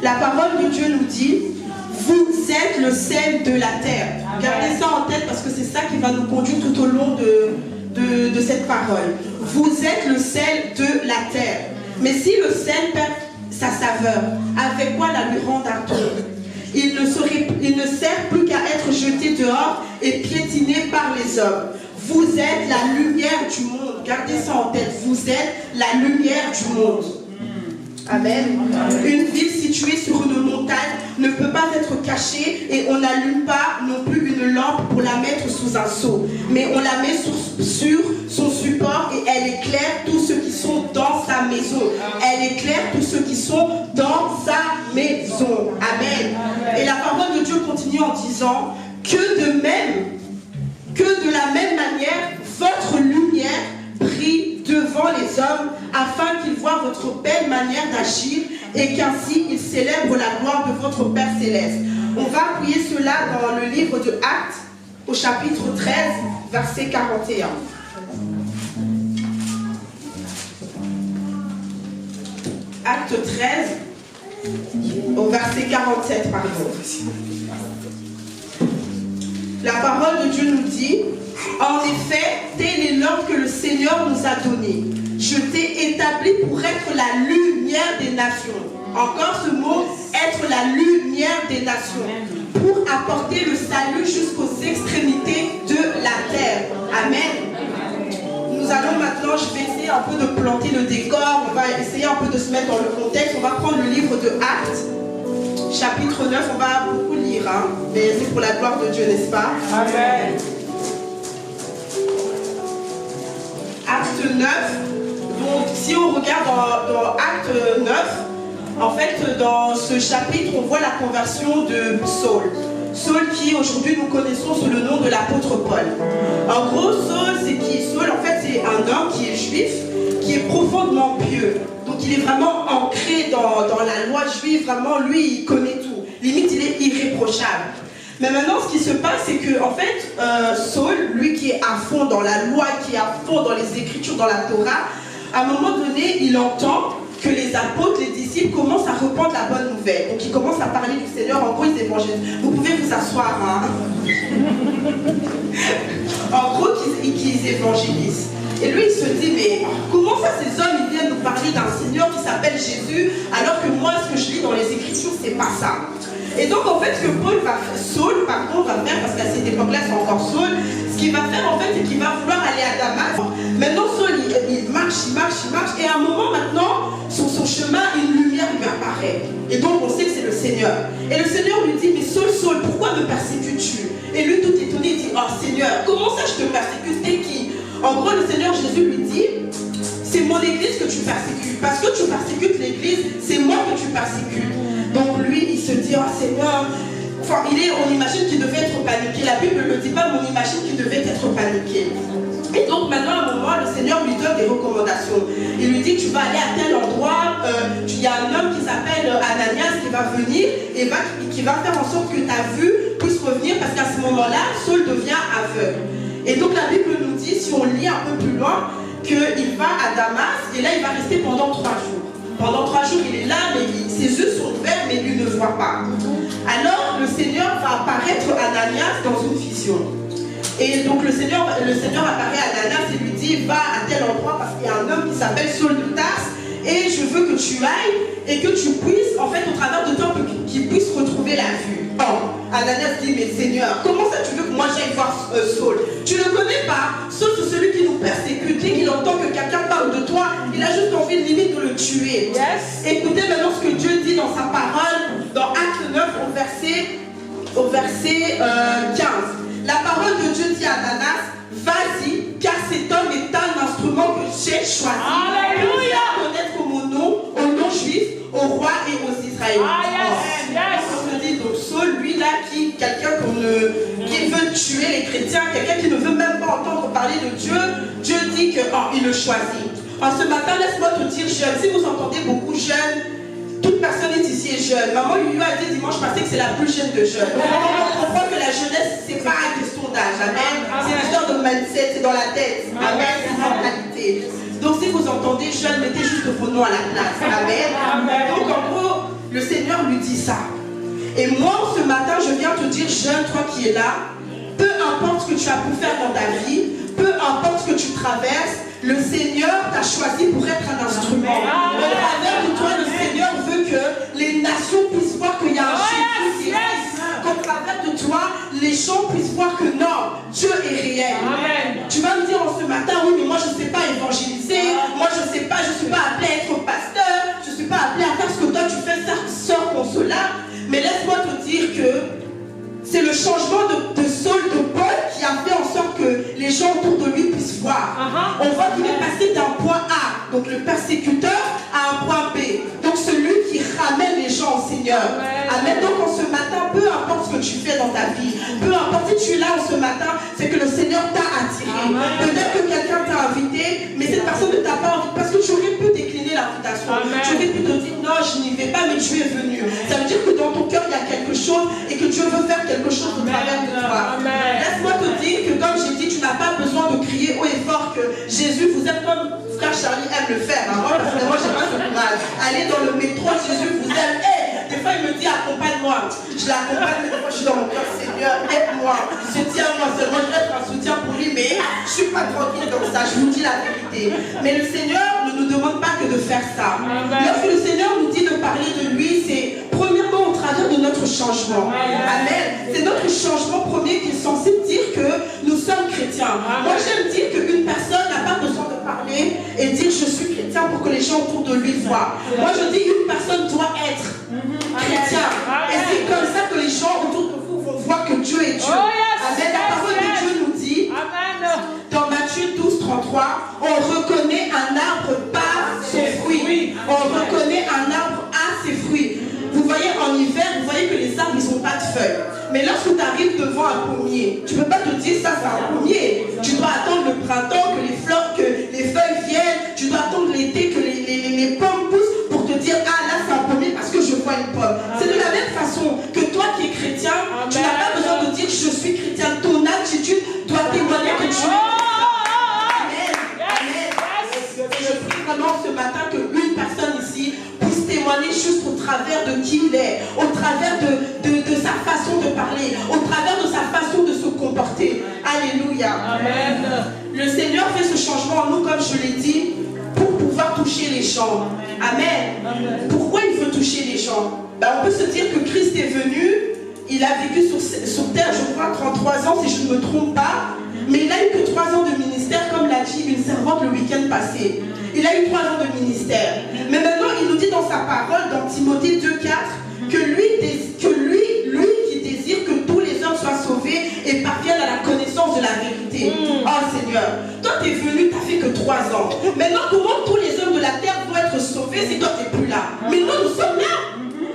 La parole de Dieu nous dit, vous êtes le sel de la terre. Gardez ça en tête parce que c'est ça qui va nous conduire tout au long de cette parole. Vous êtes le sel de la terre. Mais si le sel perd sa saveur, avec quoi la lui rendre-t-on? Il ne sert plus qu'à être jeté dehors et piétiné par les hommes. Vous êtes la lumière du monde. Gardez ça en tête. Vous êtes la lumière du monde. Amen. Une ville située sur une montagne ne peut pas être cachée et on n'allume pas non plus une lampe pour la mettre sous un seau. Mais on la met sur son support et elle éclaire tous ceux qui sont dans sa maison. Elle éclaire tous ceux qui sont dans sa maison. Amen. Et la parole de Dieu continue en disant que de la même manière, votre lumière brille devant les hommes afin qu'ils voient votre belle manière d'agir et qu'ainsi ils célèbrent la gloire de votre Père Céleste. On va appuyer cela dans le livre de Actes au chapitre 13, verset 41. Acte 13, au verset 47, pardon. La parole de Dieu nous dit, en effet, tel est l'ordre que le Seigneur nous a donné. Je t'ai établi pour être la lumière des nations. Encore ce mot, être la lumière des nations. Pour apporter le salut jusqu'aux extrémités de la terre. Amen. Nous allons maintenant, je vais essayer un peu de planter le décor. On va essayer un peu de se mettre dans le contexte. On va prendre le livre de Actes. Chapitre 9, on va beaucoup lire, hein, mais c'est pour la gloire de Dieu, n'est-ce pas? Amen. Acte 9, donc si on regarde dans Acte 9, en fait, dans ce chapitre, on voit la conversion de Saul. Saul qui, aujourd'hui, nous connaissons sous le nom de l'apôtre Paul. En gros, Saul, c'est qui? Saul, en fait, c'est un homme qui est juif, qui est profondément pieux. Donc, il est vraiment ancré dans la loi juive. Vraiment, lui, il connaît tout. Limite, il est irréprochable. Mais maintenant, ce qui se passe, c'est que, en fait, Saul, lui qui est à fond dans la loi, qui est à fond dans les Écritures, dans la Torah, à un moment donné, il entend que les apôtres, les disciples commencent à répandre la bonne nouvelle. Donc, ils commencent à parler du Seigneur. En gros, ils évangélisent. Vous pouvez vous asseoir, hein. En gros, qu'ils évangélisent. Et lui, il se dit, mais comment ça, ces hommes, ils viennent nous parler d'un Seigneur qui s'appelle Jésus, alors que moi, ce que je lis dans les Écritures, c'est pas ça. Et donc, en fait, ce que Saul va faire, parce qu'à cette époque-là, c'est encore Saul, ce qu'il va faire, en fait, c'est qu'il va vouloir aller à Damas. Maintenant, Saul, il marche, et à un moment, maintenant, sur son chemin, une lumière lui apparaît. Et donc, on sait que c'est le Seigneur. Et le Seigneur lui dit, mais Saul, Saul, pourquoi me persécutes-tu? Et lui, tout étonné, il dit, oh Seigneur, comment ça je te persécute? T'es qui? En gros, le Seigneur Jésus lui dit, c'est mon église que tu persécutes. Parce que tu persécutes l'église, c'est moi que tu persécutes. Donc lui, il se dit, oh Seigneur, enfin, on imagine qu'il devait être paniqué. La Bible ne le dit pas, mais on imagine qu'il devait être paniqué. Et donc maintenant, à un moment, le Seigneur lui donne des recommandations. Il lui dit, tu vas aller à tel endroit, il y a un homme qui s'appelle Ananias qui va venir et qui va faire en sorte que ta vue puisse revenir, parce qu'à ce moment-là, Saul devient aveugle. Et donc la Bible nous dit, si on lit un peu plus loin, qu'il va à Damas et là il va rester pendant 3 jours. Pendant 3 jours il est là, mais ses yeux sont ouverts, mais lui ne voit pas. Alors le Seigneur va apparaître à Ananias dans une vision. Et donc le Seigneur apparaît à Ananias et lui dit, va à tel endroit parce qu'il y a un homme qui s'appelle Saul de Tarse et je veux que tu ailles et que tu puisses, en fait, au travers de toi, qu'il puisse retrouver la vue. Oh, Ananias dit, mais Seigneur, comment ça tu veux que moi j'aille voir Saul? Tu ne le connais pas. Saul, c'est celui qui nous persécute. Dès qu'il entend que quelqu'un parle de toi, il a juste envie limite de le tuer. Yes. Écoutez maintenant ce que Dieu dit dans sa parole, dans Acte 9, au verset 15. La parole de Dieu dit à Ananias, vas-y, car cet homme est un instrument que j'ai choisi. Alléluia. Pour connaître mon nom, au nom juif, au roi et aux Israélites. On se dit donc Saul, lui là, quelqu'un qui veut tuer les chrétiens, quelqu'un qui ne veut même pas entendre parler de Dieu, Dieu dit qu'il le choisit. Alors ce matin, laisse-moi te dire, jeune, si vous entendez beaucoup jeunes, toute personne ici est jeune. Maman Yuyu a dit dimanche passé que c'est la plus jeune de jeunes. On comprend que la jeunesse, c'est pas une question d'âge. Amen. C'est une histoire de mindset, c'est dans la tête. Amen. C'est une mentalité. Donc si vous entendez jeune, mettez juste vos noms à la place. Amen. Donc en gros, le Seigneur lui dit ça. Et moi, ce matin, je viens te dire, jeune, toi qui es là, peu importe ce que tu as pu faire dans ta vie, peu importe ce que tu traverses, le Seigneur t'a choisi pour être un instrument. Au travers de toi, le Seigneur veut que les nations puissent voir qu'il y a un Jésus qui existe. Qu'au travers de toi, les gens puissent voir que non, Dieu est réel. Amen. Tu vas me dire en ce matin, oui, mais moi je ne sais pas évangéliser, moi je ne sais pas, je ne suis pas appelé à être pasteur, je ne suis pas appelé à faire ce que toi tu fais, sœur consolable. Mais laisse-moi te dire que c'est le changement de Saul, de Paul, qui a fait en sorte que les gens autour de lui puissent voir. On voit qu'il est passé d'un point A, donc le persécuteur, à un point B. Donc celui qui ramène les gens au Seigneur. Amen. Donc en ce matin, peu importe ce que tu fais dans ta vie, peu importe si tu es là en ce matin, c'est que le Seigneur t'a attiré. Peut-être que quelqu'un t'a invité, mais cette personne ne t'a pas invité parce que tu aurais pu décliner l'invitation. Tu aurais pu te dire non, je n'y vais pas, mais tu es venu. Ça veut dire que dans ton cœur, il y a quelque chose et que Dieu veut faire quelque chose au travers de toi. Laisse-moi te dire que comme j'ai dit, tu n'as pas besoin de crier haut et fort que Jésus, vous êtes comme frère Charlie aime le faire. Moi, personnellement, j'ai pas ce courage. Aller dans le métro, Jésus vous aime. Des fois, il me dit accompagne-moi. Je l'accompagne, mais des fois, je suis dans mon cœur, Seigneur, aide-moi. Soutiens-moi seulement, je vais être un soutien pour lui, mais je ne suis pas tranquille comme ça, je vous dis la vérité. Mais le Seigneur ne nous demande pas que de faire ça. Lorsque le Seigneur nous dit de parler de lui, c'est premièrement au travers de notre changement. Amen. C'est notre changement premier qui est censé dire que nous sommes chrétiens. Moi, j'aime dire qu'une personne n'a pas besoin de parler et dire je suis chrétien pour que les gens autour de lui voient. Moi, je dis une personne doit être chrétien. Et c'est comme ça que les gens autour de vous vont voir que Dieu est Dieu. Amen. La parole de Dieu nous dit, dans Matthieu 12, 33, on reconnaît un arbre par ses fruits. On reconnaît un arbre à ses fruits. Vous voyez, en hiver, vous voyez que les arbres, ils n'ont pas de feuilles. Mais lorsque tu arrives devant un pommier, tu ne peux pas te dire ça, c'est un pommier. Tu dois attendre le printemps, que les fleurs, que les feuilles viennent. Tu dois attendre l'été, que les pommes poussent pour te dire, ah là, c'est un pommier parce que je vois une pomme. C'est de la même façon que toi qui es chrétien, tu n'as pas besoin de dire, je suis chrétien. Ton attitude doit témoigner que tu es chrétien. Amen. Amen. Je prie vraiment ce matin qu'une personne ici puisse témoigner juste au travers de qui il est, au travers de sa façon de parler, au travers de sa façon de se comporter. Alléluia. Amen. Le Seigneur fait ce changement en nous, comme je l'ai dit, pour pouvoir toucher les gens. Amen. Amen. Pourquoi il veut toucher les gens? On peut se dire que Christ est venu, il a vécu sur terre, je crois, 33 ans, si je ne me trompe pas, mais il a eu que 3 ans de ministère, comme l'a dit une servante le week-end passé. Il a eu 3 ans de ministère. Mais maintenant, il nous dit dans sa parole, dans Timothée 2,4, que lui qui désire que tous les hommes soient sauvés et parviennent à la connaissance de la vérité. Oh Seigneur, toi tu es venu, tu n'as fait que 3 ans. Maintenant, comment tous les hommes de la terre vont être sauvés si toi tu n'es plus là? Mais nous sommes là.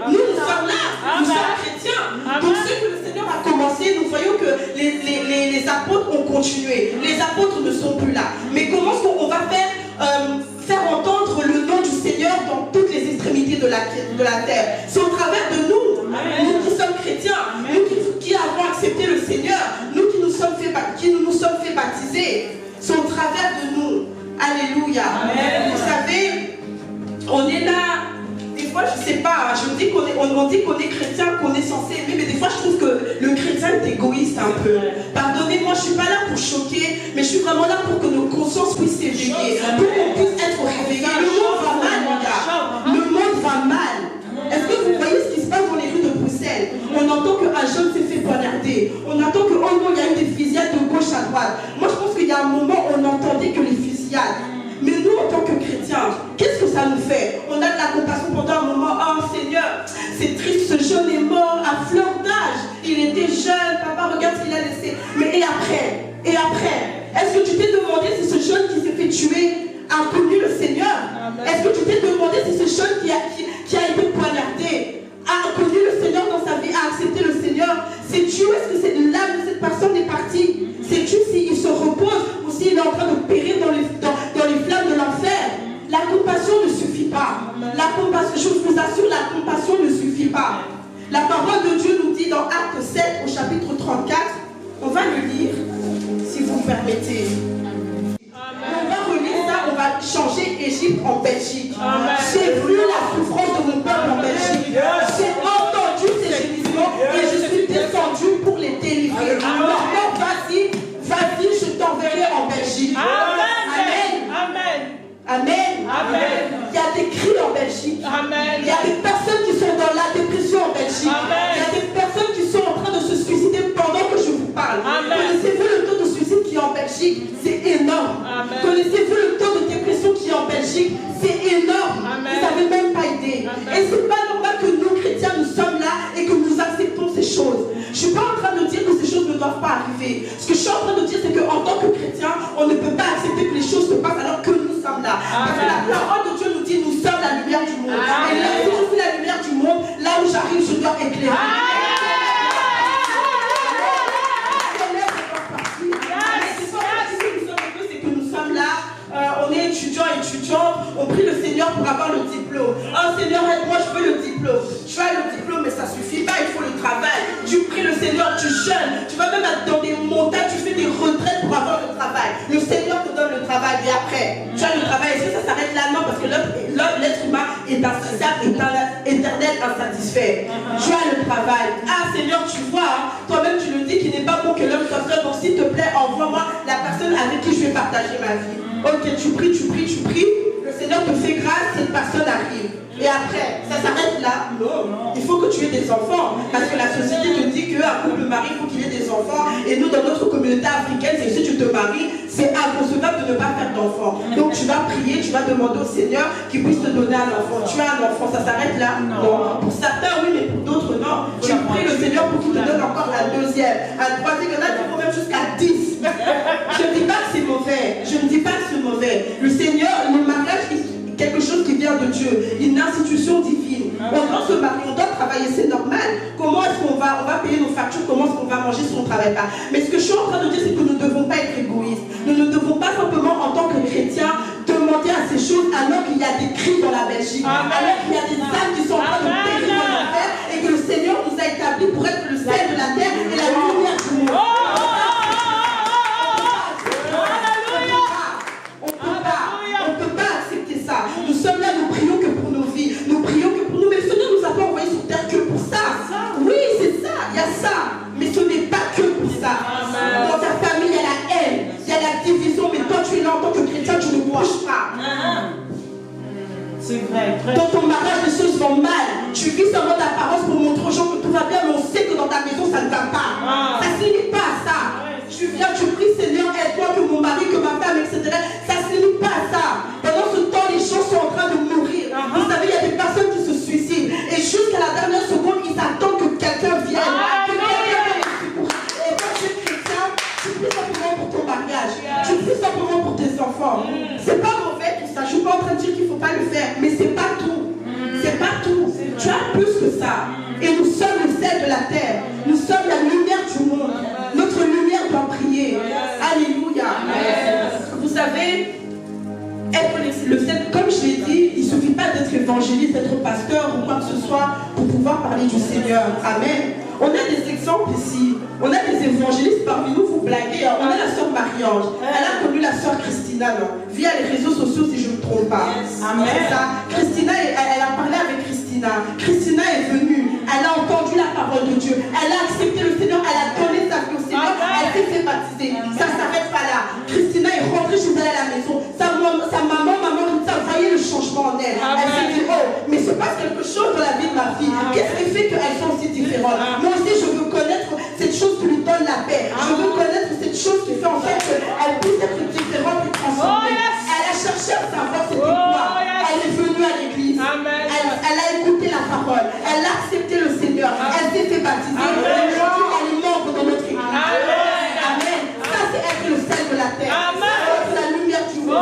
Nous sommes là. Nous sommes chrétiens. Donc ce que le Seigneur a commencé, nous voyons que les apôtres ont continué. Les apôtres ne sont plus là. Mais comment est-ce qu'on va faire entendre le nom du Seigneur dans toutes les extrémités de la terre? C'est au travers de nous, nous qui sommes chrétiens, nous qui avons accepté le Seigneur, nous qui nous sommes fait baptiser. C'est au travers de nous. Alléluia. Amen. Vous savez, on est là. Des fois, je ne sais pas, on dit qu'on est chrétien, qu'on est censé aimer, mais des fois, je trouve que le chrétien est égoïste un peu. Pardonnez-moi, je ne suis pas là pour choquer, mais je suis vraiment là pour que nos consciences puissent s'éveiller, pour qu'on puisse être réveillés. Le monde va mal, les gars. Le monde va mal. Est-ce que vous voyez ce qui se passe dans les rues de Bruxelles? On entend qu'un jeune s'est fait poignarder. On entend que, oh non, il y a eu des fusillades de gauche à droite. Moi, je pense qu'il y a un moment où on n'entendait que les fusillades. Mais nous, en tant que chrétiens, qu'est-ce que ça nous fait? On a de la compassion pendant un moment. Oh Seigneur, c'est triste, ce jeune est mort à fleur d'âge. Il était jeune, papa, regarde ce qu'il a laissé. Mais et après? Et après? Est-ce que tu t'es demandé si ce jeune qui s'est fait tuer a connu le Seigneur? Est-ce que tu t'es demandé si ce jeune qui a été poignardé a connu le Seigneur dans sa vie, a accepté le Seigneur? Sais-tu où est-ce que l'âme de cette personne est partie? Sais-tu s'il se repose ou s'il est en train de périr dans les flammes de l'enfer? La compassion ne suffit pas. La compassion, je vous assure, la compassion ne suffit pas. La parole de Dieu nous dit dans Acte 7 au chapitre 34, on va le lire, si vous me permettez. On va relire ça, on va changer Égypte en Belgique. J'ai vu la souffrance de mon peuple en Belgique. Amen. Il y a des cris en Belgique. Amen. Il y a des personnes qui sont dans la dépression en Belgique. Amen. Il y a des personnes qui sont en train de se suicider pendant que je vous parle. Amen. Connaissez-vous le taux de suicide qui est en Belgique? C'est énorme. Amen. Connaissez-vous le taux de dépression qui est en Belgique? C'est énorme. Amen. Vous n'avez même pas idée. Amen. Et c'est pas normal que nous, chrétiens, nous sommes là et que nous acceptons ces choses. Je ne suis pas en train de dire que ces choses ne doivent pas arriver. Ce que je suis en train de dire, c'est qu'en tant que chrétien, on ne peut pas accepter que les choses se passent alors que nous sommes là. Parce que la parole de Dieu nous dit, nous sommes la lumière du monde. Amen. Et là, si je suis la lumière du monde, là où j'arrive, je dois éclairer. On est étudiants, on prie le Seigneur pour avoir le diplôme. Oh Seigneur, aide-moi, je veux le diplôme. Tu as le diplôme, mais ça ne suffit pas, il faut le travail. Tu pries le Seigneur, tu jeûnes, tu vas même dans des montagnes, tu fais des retraites pour avoir le travail. Le Seigneur te donne le travail, et après, tu as le travail. Est-ce que ça s'arrête là? Non, parce que l'être humain est éternel insatisfait. Tu as le travail. Ah Seigneur, tu vois, toi-même tu le dis qu'il n'est pas bon que l'homme soit seul. Donc s'il te plaît, envoie-moi la personne avec qui je vais partager ma vie. Ok, tu pries. Le Seigneur te fait grâce, cette personne arrive. Et après, ça s'arrête là? Non. Il faut que tu aies des enfants. Parce que la société te dit qu'un couple marié, il faut qu'il ait des enfants. Et nous, dans notre communauté africaine, c'est si tu te maries, c'est inconcevable de ne pas faire d'enfant. Donc tu vas prier, tu vas demander au Seigneur qu'il puisse te donner un enfant. Tu as un enfant, ça s'arrête là? Non. Pour certains, oui, mais pour d'autres, non. Tu pries le Seigneur pour qu'il te donne encore la deuxième, un troisième, il y en a qui vont même jusqu'à 10. Je ne dis pas que c'est mauvais. Je ne dis pas que c'est mauvais. Le Seigneur, le mariage, quelque chose qui vient de Dieu, une institution divine. On doit se marier, on doit travailler, c'est normal. Comment est-ce qu'on va payer nos factures, comment est-ce qu'on va manger si on ne travaille pas? Mais ce que je suis en train de dire, c'est que nous ne devons pas être égoïstes. Nous ne devons pas simplement, en tant que chrétiens, demander à ces choses alors qu'il y a des cris dans la Belgique, alors qu'il y a des âmes qui sont en train de périr dans l'enfer et que le Seigneur nous a établis pour être le sel de la terre et la lumière du monde. Nous sommes là, nous prions que pour nos vies, nous prions que pour nous, mais le Seigneur nous a pas envoyés sur terre que pour ça. Oui, c'est ça, il y a ça, mais ce n'est pas que pour ça. Dans ta famille, il y a la haine, il y a la division, mais toi tu es là en tant que chrétien, tu ne bouges pas. C'est vrai. Dans ton mariage, les choses vont mal. Tu vis seulement d'apparence pour montrer aux gens que tout va bien, mais on sait que dans ta maison, ça ne va pas. Ça ne se limite pas à ça. Tu viens, tu pries, Seigneur, aide-toi, que mon mari, que ma femme, etc. Ça ne se limite pas à ça. Pendant ce temps, les gens sont en train de mourir. Vous savez, il y a des personnes qui se suicident. Et jusqu'à la dernière seconde, ils attendent que quelqu'un vienne. Que quelqu'un vienne les secourir. Et quand tu es chrétien, tu pries simplement pour ton mariage. Tu pries simplement pour tes enfants. C'est pas mauvais tout ça. Je suis pas en train de dire qu'il ne faut pas le faire. Mais c'est pas tout. C'est pas tout. Tu as plus que ça. Et nous sommes le sel de la terre. Nous sommes la lumière du monde. Notre lumière doit prier. Alléluia. Vous savez, être le sel, comme je l'ai dit, il ne suffit pas d'être évangéliste, d'être pasteur ou quoi que ce soit pour pouvoir parler du Seigneur. Amen. On a des exemples ici. On a des évangélistes parmi nous, vous blaguez. On a la sœur Marie-Ange. Elle a connu la sœur Christina, non? Via les réseaux sociaux, si je ne me trompe pas. Amen. C'est ça. Christina, elle a parlé avec Christina. Christina est venue. Elle a entendu la parole de Dieu. Elle a accepté le Seigneur. Elle a donné sa vie au Seigneur. Elle s'est fait baptiser. Ça ne s'arrête pas là. Christina est rentrée chez elle à la maison. Sa maman, Rita, voyait le changement en elle. Elle s'est dit, oh, mais il se passe quelque chose dans la vie de ma fille. Qu'est-ce qui fait qu'elles sont si différentes? Moi aussi, je veux connaître cette chose qui lui donne la paix. Je veux connaître cette chose qui fait en fait qu'elle puisse être différente et transformée. Elle a cherché à savoir c'était quoi. Elle est venue à l'église. Elle a écouté la parole. Elle a accepté le Seigneur. Elle s'est fait baptiser. Et aujourd'hui, elle est membre de notre église. Amen. Ça, c'est être le sel de la terre. Ça, c'est la lumière du monde.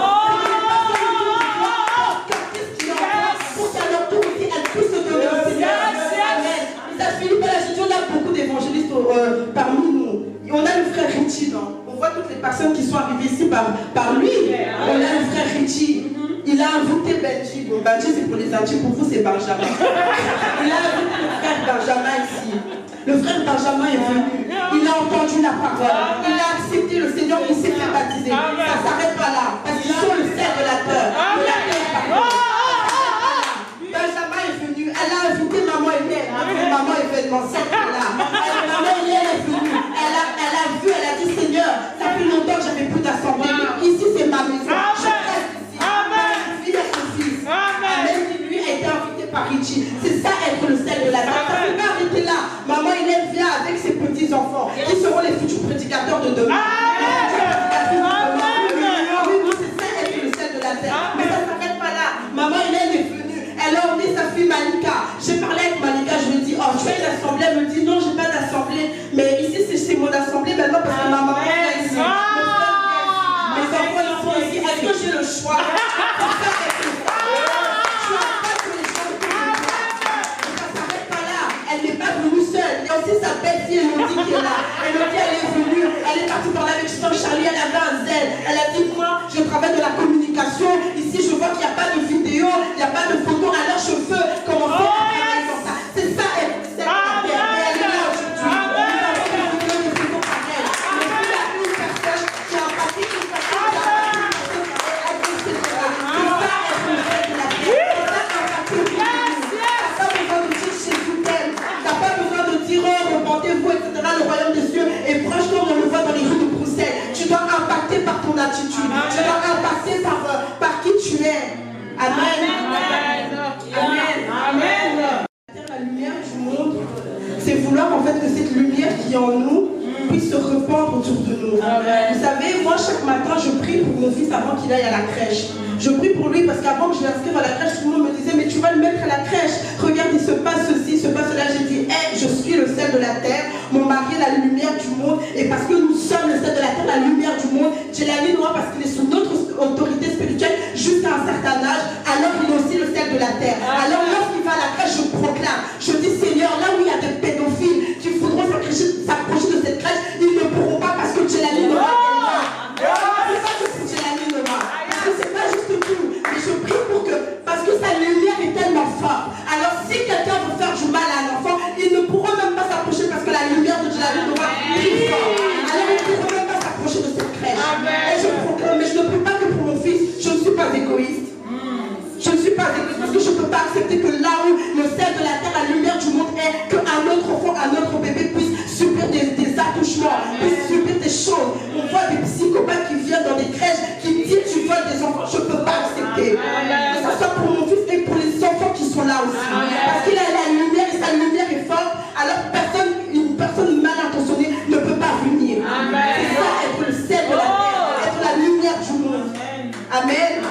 Pour qu'à leur tour aussi, elle puisse se donner au Seigneur. Amen. Ça, Philippe, on a beaucoup d'évangélistes parmi nous. Et on a le frère Richie, non? On voit toutes les personnes qui sont arrivées ici par lui. On a le frère Richie. Il a invité Benji. Bon, Benji, c'est pour les Antilles, pour vous, c'est Benjamin. Il a invité le frère Benjamin ici. Le frère Benjamin est venu. Il a entendu la parole. Il a accepté le Seigneur. Il s'est fait baptiser. Ça ne s'arrête pas là. Parce qu'ils sont le sel de la terre. Benjamin est venu. Elle a invité maman Hélène. Maman événementielle là. Maman Hélène est venue. Elle a vu, elle a dit Seigneur, ça fait longtemps que j'avais plus d'assemblée. Ici c'est ma maison. Je reste ici. Ma vie est l'évangile. C'est ça être le sel de la terre. Ça ne peut pas arrêter là. Maman Hélène vient avec ses petits-enfants qui seront les futurs prédicateurs de demain. Mais ça ne s'arrête pas là. Maman Hélène est venue. Elle a emmené sa fille Malika. J'ai parlé avec Malika. Je lui ai dit, oh, tu as une assemblée? Elle me dit, non, je n'ai pas d'assemblée. Mais ici, c'est mon assemblée maintenant parce que ma maman est ici. Mes enfants, ils sont ici. Est-ce que j'ai le choix? Elle n'est pas venue seule. Il y a aussi sa belle-fille, Elodie, qui est là. Elodie, elle est venue. Elle est partie parler avec Charlie. Elle avait un zèle. Elle a dit, moi, je travaille de la communication. Ici, je vois qu'il n'y a pas de vidéo, il n'y a pas de photo. Alors, je veux commencer à travailler dans ça. C'est ça, elle. C'est la terre. Et elle est là aujourd'hui. Nous avons des vidéos de photos pareilles. Mais il y a une personne qui a impacté une personne qui a impacté, etc. C'est ça, être le fait de la terre. C'est ça, impacter une personne. T'as pas besoin de dire oh, repentez-vous, etc. Le royaume des cieux est proche comme on le voit dans les rues de Bruxelles. Tu dois impacter par ton attitude. Amen. Tu dois impacter par qui tu es. Amen. Amen. Amen. La lumière du monde, c'est vouloir en fait que cette lumière qui est en nous puisse se répandre autour de nous. Amen. Vous savez, moi chaque matin je prie pour mon fils avant qu'il aille à la crèche. Je prie pour lui parce qu'avant que je l'inscrive à la crèche, tout le monde me disait mais tu vas le mettre à la crèche. Regarde, il se passe ceci, il se passe cela. J'ai dit, hey, je suis le sel de la terre. Mon mari est la lumière du monde. Et parce que nous sommes le sel de la terre, la lumière du monde, j'ai la mis noire parce qu'il est sous notre autorité spirituelle jusqu'à un certain âge. Alors il est aussi le sel de la terre. Alors lorsqu'il va à la crèche, je proclame. Je dis Seigneur, là où il y a des pédophiles qui voudront s'approcher de cette crèche, ils ne pourront pas parce que j'ai la mis noire. C'est pas juste que j'ai la mis noire. Parce que c'est pas juste tout. Mais je prie pour que, parce que sa lumière est tellement forte. Alors si quelqu'un veut faire du mal à un enfant, ils ne pourront même pas s'approcher parce que la lumière de la vie noire est forte. Alors ils ne pourront même pas s'approcher de cette crèche. Et je proclame, mais je ne prie pas que pour mon fils, je ne suis pas égoïste. Je ne suis pas égoïste parce que je ne peux pas accepter que là où le sel de la terre, la lumière du monde est, qu'un autre enfant, un autre bébé puisse subir des attouchements, puisse subir des choses. On voit des psychopathes qui viennent dans des crèches, qui disent tu voles des enfants. Je ne peux pas accepter. Que ce soit pour mon fils et pour les enfants qui sont là aussi. Parce qu'il a la lumière et sa lumière est forte, alors une personne mal intentionnée ne peut pas venir. C'est ça, être le sel de la terre, être la lumière du monde. Amen.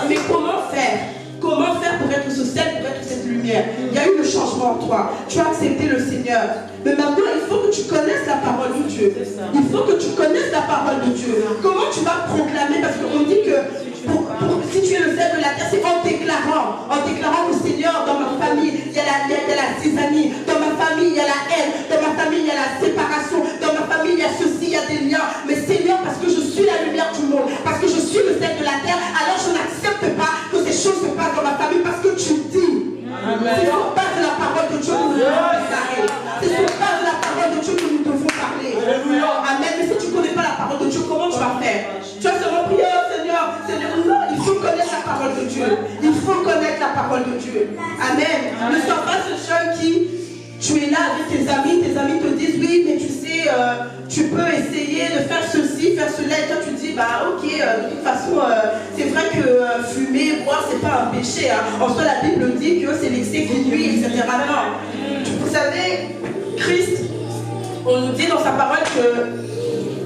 Mais comment faire? Comment faire pour être ce sel, pour être cette lumière? Il y a eu le changement en toi. Tu as accepté le Seigneur. Mais maintenant, il faut que tu connaisses la parole de Dieu. Il faut que tu connaisses la parole de Dieu. Comment tu vas proclamer? Parce qu'on dit que si tu es le sel de la terre, c'est en déclarant que Seigneur, dans ma famille, il y a la zizanie. Dans ma famille, il y a la haine. Dans ma famille, il y a la séparation. Dans ma famille, il y a ceci, il y a des liens. Mais Seigneur, parce que je suis la lumière du monde, parce que je suis le sel de la terre, alors je n'accepte pas que ces choses se passent dans ma famille parce que tu dis. C'est sur base de la parole de Dieu que nous devons déclarer. C'est sur base de la parole de Dieu que nous devons parler. Amen. Mais si tu ne connais pas la parole de Dieu, comment tu vas faire? Tu vas seulement prier, oh Seigneur, Seigneur. Non, il faut connaître la parole de Dieu. Il faut connaître la parole de Dieu. Amen. Ne sois pas ce jeune qui, tu es là avec tes amis te disent oui, mais tu sais, tu peux essayer de faire ceci, faire cela, et toi tu dis, bah ok, de toute façon, c'est vrai que fumer, boire, c'est pas un péché. Hein. En soi, la Bible dit que c'est l'excès qui nuit, etc. Non. Vous savez, Christ, on nous dit dans sa parole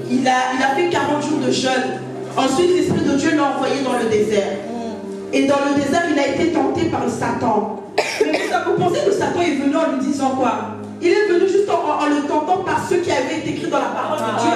qu'il a fait 40 jours de jeûne. Ensuite, l'Esprit de Dieu l'a envoyé dans le désert. Et dans le désert, il a été tenté par le Satan. Mais vous pensez que Satan est venu en lui disant quoi? Il est venu juste en le tentant par ce qui avait été écrit dans la parole de Dieu.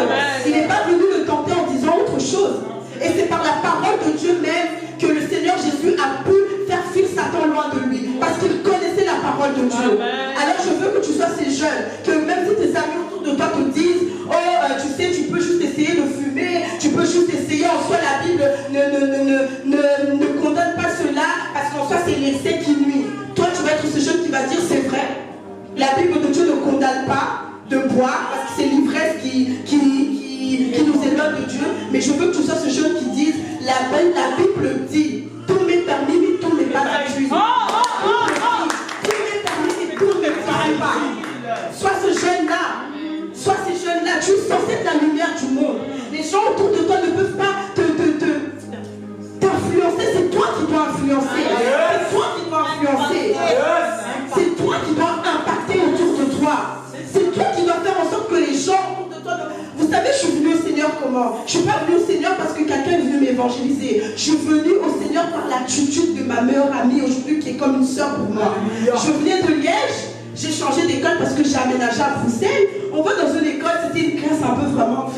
Il n'est pas venu le tenter en disant autre chose. Et c'est par la parole de Dieu même que le Seigneur Jésus a pu faire fuir Satan loin de lui. Parce qu'il connaissait la parole de Dieu. Alors je veux que tu sois ces jeunes, que même si tes amis autour de toi te disent, oh tu sais, tu peux juste essayer de fumer, tu peux juste essayer, en soi la Bible ne condamne pas cela, parce qu'en soi c'est l'excès qui nuit. Toi tu vas être ce jeune qui va dire c'est vrai. La Bible de Dieu ne condamne pas de boire, parce que c'est l'ivresse qui nous éloigne de Dieu. Mais je veux que tu sois ce jeune qui dise, la Bible dit, tout m'est permis, mais tout n'est pas gratuit. Tout m'est permis, mais tout ne permet pas. Sois ce jeune-là. Sois ces jeunes-là. Tu es censé être la lumière du monde. Les gens autour de toi ne peuvent pas t'influencer. C'est toi qui dois influencer. C'est toi qui dois influencer. Je ne suis pas venue au Seigneur parce que quelqu'un est venu m'évangéliser. Je suis venue au Seigneur par l'attitude de ma meilleure amie aujourd'hui qui est comme une soeur pour moi. Je venais de Liège, j'ai changé d'école parce que j'ai aménagé à Bruxelles. On va dans une école, c'était une classe un peu vraiment,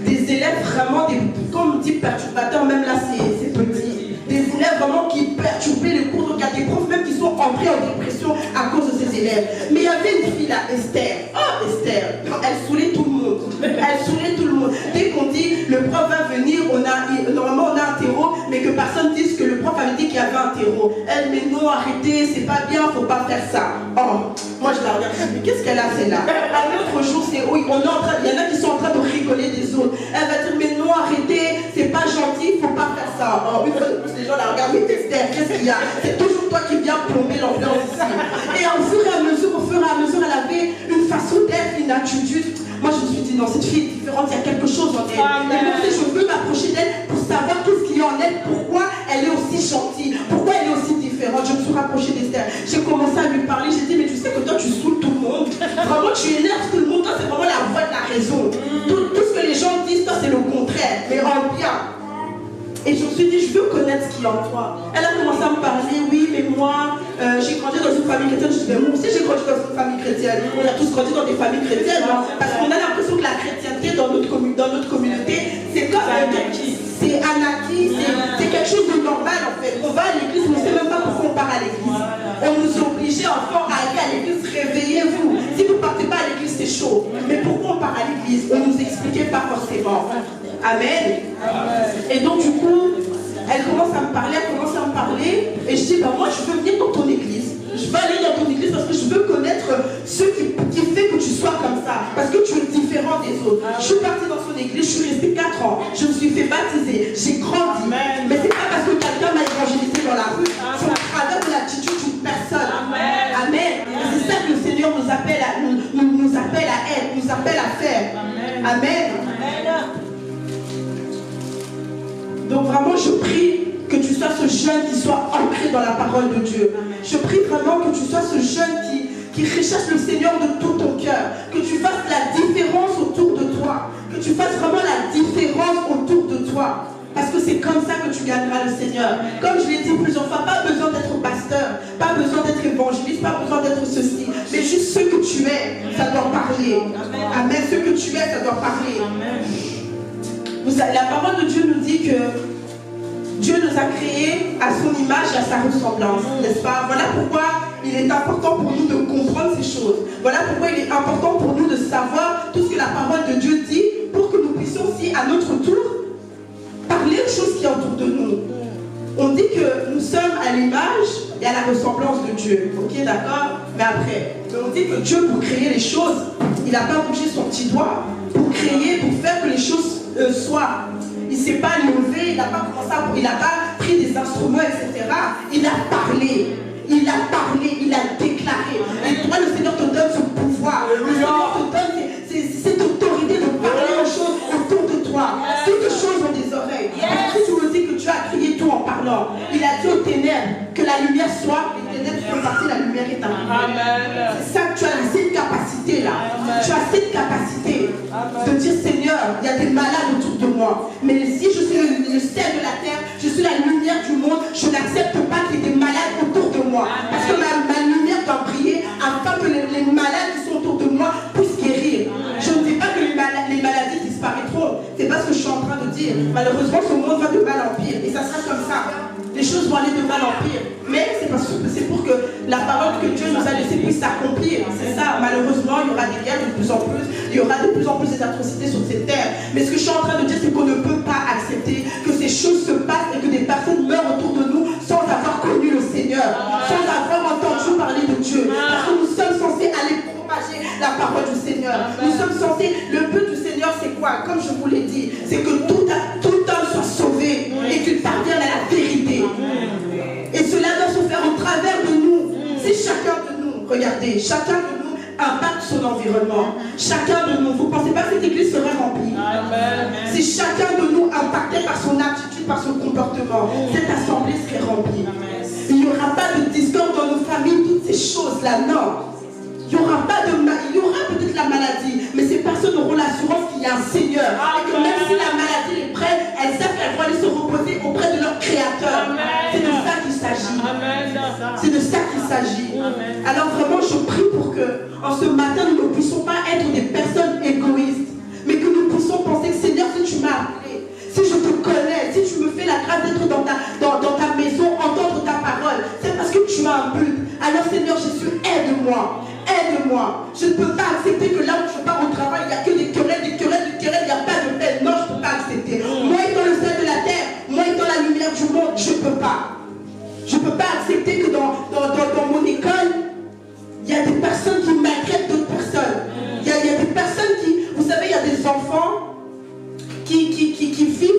des élèves vraiment, comme on dit perturbateurs, même là c'est petit. Des élèves vraiment qui perturbaient le cours. Donc il y a des profs même qui sont entrés en dépression à cause de ces élèves. Mais il y avait une fille là, Esther. Oh Esther, elle saoulait tout le monde. Elle saoulait tout le monde. Dès qu'on dit le prof va venir, normalement on a un terreau, mais que personne dise que le prof avait dit qu'il y avait un terreau. Elle, mais non, arrêtez, c'est pas bien, faut pas faire ça. Oh, moi je la regarde, mais qu'est-ce qu'elle a celle-là? Un autre jour, c'est oui, il y en a qui sont en train de rigoler des autres. Elle va dire, mais non, arrêtez, c'est pas gentil, faut pas faire ça. Oh, une fois de plus, les gens la regardent, mais Esther, qu'est-ce qu'il y a? C'est toujours toi qui viens plomber l'ambiance ici. Et au fur et à mesure, elle avait une façon d'être, une attitude. Moi, je me suis dit, non, cette fille est différente, il y a quelque chose en elle. Et moi, je veux m'approcher d'elle pour savoir qu'est-ce qu'il y a en elle, pourquoi elle est aussi gentille, pourquoi elle est aussi différente. Je me suis rapprochée d'Esther. J'ai commencé à lui parler, j'ai dit, mais tu sais que toi, tu saoules tout le monde. Vraiment, tu énerves tout le monde. Toi, c'est vraiment la voix de la raison. Tout ce que les gens disent, toi, c'est le contraire, mais en bien. Et je me suis dit, je veux connaître ce qu'il y a en toi. Elle a commencé à me parler, oui, mais moi, j'ai grandi dans une famille chrétienne. Je dis, mais moi aussi, j'ai grandi dans une famille chrétienne. On a tous grandi dans des familles chrétiennes, hein, parce qu'on a l'impression que la chrétienté dans notre communauté, c'est comme c'est anarchie, c'est quelque chose de normal en fait. On va à l'église, on ne sait même pas pourquoi on part à l'église. On nous obligeait enfants à aller à l'église, réveillez-vous. Si vous ne partez pas à l'église, c'est chaud. Mais pourquoi on part à l'église? On ne nous expliquait pas forcément. Amen. Et donc du coup, elle commence à me parler, et je dis, bah moi je veux venir dans ton église. Je veux aller dans ton église parce que je veux connaître ce qui fait que tu sois comme ça. Parce que tu es différent des autres. Je suis partie dans son église, je suis restée 4 ans. Je me suis fait baptiser, j'ai grandi. Mais c'est pas parce que quelqu'un m'a évangélisé dans la rue, c'est au travers de l'attitude d'une personne. Amen. C'est ça que le Seigneur nous appelle à être, nous appelle à faire. Amen. Donc vraiment, je prie que tu sois ce jeune qui soit ancré dans la parole de Dieu. Je prie vraiment que tu sois ce jeune qui recherche le Seigneur de tout ton cœur. Que tu fasses la différence autour de toi. Que tu fasses vraiment la différence autour de toi. Parce que c'est comme ça que tu gagneras le Seigneur. Comme je l'ai dit plusieurs fois, pas besoin d'être pasteur, pas besoin d'être évangéliste, pas besoin d'être ceci. Mais juste ce que tu es, ça doit parler. Amen. Ce que tu es, ça doit parler. La parole de Dieu nous dit que Dieu nous a créés à son image et à sa ressemblance, n'est-ce pas? Voilà pourquoi il est important pour nous de comprendre ces choses. Voilà pourquoi il est important pour nous de savoir tout ce que la parole de Dieu dit pour que nous puissions aussi, à notre tour, parler aux choses qui entourent de nous. On dit que nous sommes à l'image et à la ressemblance de Dieu. Ok, d'accord? Mais après, on dit que Dieu, pour créer les choses, il n'a pas bougé son petit doigt pour créer, pour faire que les choses soient. Il ne s'est pas levé, il n'a pas commencé à, il n'a pas pris des instruments, etc. Il a parlé, il a déclaré. Et toi, le Seigneur te donne ce pouvoir. Le Seigneur te donne cette autorité de parler aux choses autour de toi. Toutes choses ont des oreilles. Si tu me dis que tu as crié tout en parlant, il a dit aux ténèbres que la lumière soit, les ténèbres sont parties, la lumière est arrivée. C'est ça que tu as cette capacité là. Tu as cette capacité de dire, Seigneur, il y a des malades autour de moi. Mais si je suis le sel de la terre, je suis la lumière du monde, je n'accepte pas qu'il y ait des malades autour de moi. Parce que ma lumière doit briller afin que les malades qui sont autour de moi puissent guérir. Je ne dis pas que les maladies disparaîtront. C'est pas ce que je suis en train de dire. Malheureusement, ce monde va de mal en pire. Et ça sera comme ça. Les choses vont aller de mal en pire. Mais c'est pour que la parole que Dieu nous a laissée puisse s'accomplir. C'est ça. Malheureusement, il y aura des guerres de plus en plus. Il y aura de plus en plus des atrocités sur cette terre. Mais ce que je suis en train de dire, c'est qu'on ne peut pas accepter que ces choses se passent et que des personnes meurent autour de nous sans avoir connu le Seigneur, sans avoir entendu parler de Dieu. Parce que nous sommes censés aller propager la parole du Seigneur. Nous sommes censés, le but du Seigneur, c'est quoi? Comme je vous l'ai dit, c'est que tout homme soit sauvé et qu'il parvienne à la vérité. Et cela doit se faire au travers de nous. Si chacun de nous, regardez, chacun de nous impacte son environnement. Chacun de nous, vous ne pensez pas que cette église serait remplie? Si chacun de nous impacté par son attitude, par son comportement, cette assemblée serait remplie. Il n'y aura pas de discorde dans nos familles, toutes ces choses-là, non. il y aura peut-être la maladie, mais ces personnes auront l'assurance qu'il y a un Seigneur. Et que même si la maladie les prenne, elles savent qu'elles vont aller se reposer auprès de leur Créateur. C'est de ça qu'il s'agit. C'est de ça qu'il s'agit. Alors vraiment, je prie pour que, en ce matin, nous ne puissions pas être des personnes égoïstes, mais que nous puissions penser que Seigneur, si tu m'as appelé, si je te connais, si tu me fais la grâce d'être dans ta maison, entendre ta parole, c'est parce que tu as un but. Alors Seigneur Jésus, aide-moi. Aide-moi. Je ne peux pas accepter que là où je pars au travail, il n'y a que des querelles, il n'y a pas de paix. Non, je ne peux pas accepter. Moi étant le sel de la terre, moi étant la lumière du monde, je ne peux pas. Je ne peux pas accepter que dans mon école, il y a des personnes qui maltraitent d'autres personnes. Il y a des personnes qui, vous savez, il y a des enfants qui vivent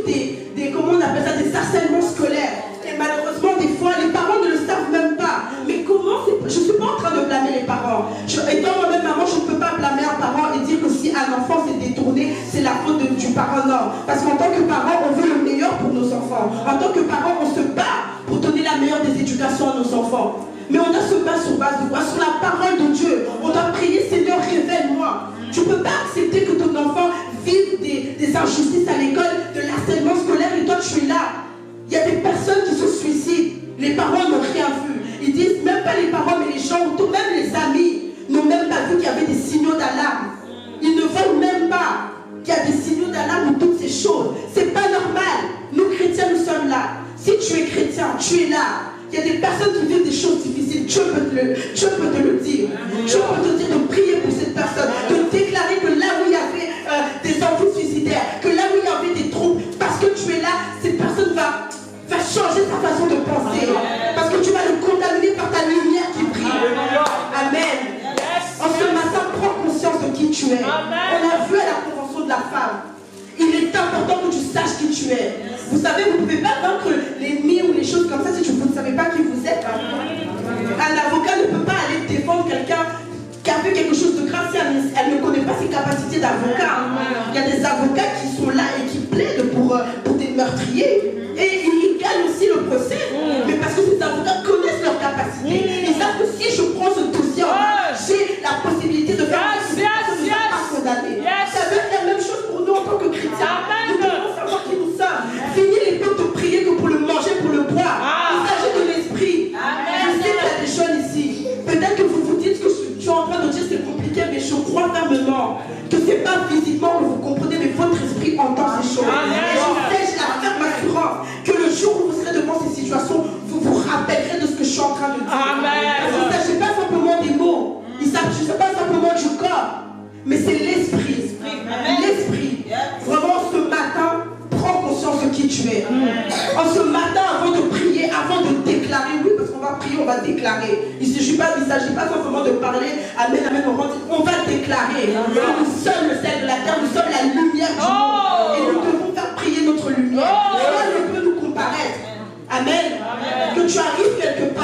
comment on appelle ça, des harcèlements scolaires. Et malheureusement, des fois, les parents ne le savent même pas. Mais comment c'est... Je ne suis pas en train de blâmer les parents. Étant moi-même maman, je ne peux pas blâmer un parent et dire que si un enfant s'est détourné, c'est la faute du parent. Non. Parce qu'en tant que parent, on veut le meilleur pour nos enfants. En tant que parent, on se bat pour donner la meilleure des éducations à nos enfants. Mais on doit se battre sur base de quoi? Sur la parole de Dieu. On doit prier, Seigneur, révèle-moi. Tu ne peux pas accepter que ton enfant vive des injustices à l'école, de l'harcèlement scolaire, et toi tu es là. Il y a des personnes qui se suicident. Les parents n'ont rien vu. Ils disent, même pas les parents, mais les gens autour, même les amis, n'ont même pas vu qu'il y avait des signaux d'alarme. Ils ne voient même pas qu'il y a des signaux d'alarme ou toutes ces choses. C'est pas normal. Nous chrétiens, nous sommes là. Si tu es chrétien, tu es là. Il y a des personnes qui vivent des choses difficiles. Dieu peut te le dire. Dieu peut te dire de prier pour cette personne, de déclarer que là où il y avait des envies suicidaires, que là où il y avait des troubles, parce que tu es là, cette personne va changer sa façon de penser. Parce que tu vas le condamner par ta lumière qui brille. Amen. En ce matin, prends conscience de qui tu es. On l'a vu à la convention de la femme. Il est important que tu saches qui tu es. Vous savez, vous ne pouvez pas vaincre l'ennemi ou les choses comme ça si vous ne savez pas qui vous êtes. Un avocat ne peut pas aller défendre quelqu'un qui a fait quelque chose de grave si elle ne connaît pas ses capacités d'avocat. Il y a des avocats qui sont là et qui plaident pour des meurtriers. Et ils gagnent aussi le procès. Mais parce que ces avocats connaissent leurs capacités. Ils savent que si je prends ce dossier en main, j'ai la possibilité de faire ce que je ne vais pas condamner. Ça veut dire la même chose pour nous en tant que chrétiens. Nous devons savoir qui nous sommes. Fini les peuples de prier que pour le manger, pour le boire. Il s'agit de l'esprit. Je sais qu'il y a des jeunes ici. Peut-être que vous vous dites que je suis en train de dire c'est compliqué, mais je crois fermement que ce n'est pas physiquement que vous comprenez, mais votre esprit entend ces choses. Et je sais, j'ai la ferme assurance que le jour où vous serez devant ces situations, vous vous rappellerez de ce que je suis en train de dire. Parce qu'il ne s'agit pas simplement des mots, il ne s'agit pas simplement du corps, mais c'est l'esprit. L'esprit. Vraiment, ce matin, prends conscience de qui tu es. En ce matin, avant de prier, avant de déclarer, oui, parce qu'on va prier, on va déclarer. Il ne s'agit pas simplement de parler, amen, amen, on va déclarer. Nous sommes le sel de la terre, nous sommes la lumière du monde. Et nous devons faire prier notre lumière. Rien ne peut nous comparaître. Amen. Que tu arrives quelque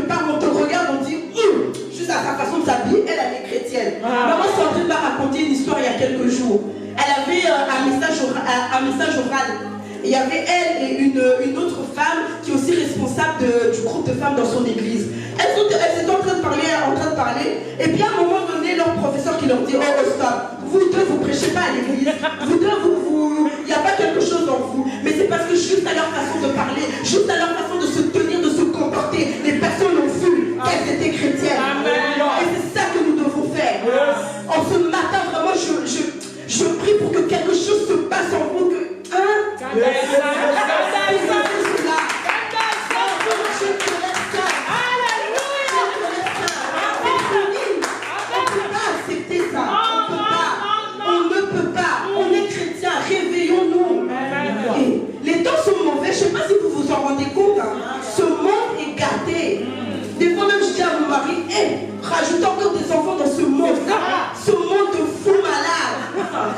part, on te regarde, on dit, juste à sa façon de s'habiller, elle est chrétienne. Maman Sandrine m'a raconté une histoire il y a quelques jours. Elle avait un message oral. Et il y avait elle et une autre femme qui est aussi responsable du groupe de femmes dans son église. Elles étaient en train de parler. Et puis à un moment donné, leur professeur qui leur dit, oh stop, vous deux vous prêchez pas à l'église. Vous deux, il n'y a pas quelque chose en vous. Mais c'est parce que juste à leur façon de parler, juste à leur façon de se tenir, de se comporter, les personnes ont vu qu'elles étaient chrétiennes. Et c'est ça que nous devons faire. En ce matin, vraiment, je prie pour que quelque chose se passe en vous. Réveillons-nous. Les temps sont mauvais. Je ne sais pas si vous vous en rendez compte. Ce monde est gâté. Des fois même je dis à mon mari, rajoute encore des enfants dans ce monde. Ce monde de fous malades.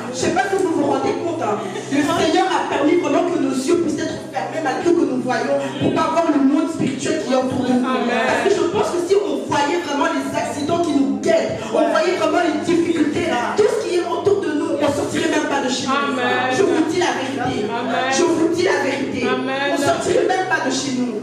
Je ne sais pas si vous vous rendez compte. Le Seigneur a permis vraiment que nos yeux puissent être fermés malgré que nous voyons pour ne pas voir le monde spirituel qui est autour de nous. Parce que je pense que si on voyait vraiment les accidents qui nous guettent, on voyait vraiment les difficultés, tout ce qui est autour de nous, on ne sortirait même pas de chez nous. Je vous dis la vérité. Je vous dis la vérité. On ne sortirait même pas de chez nous.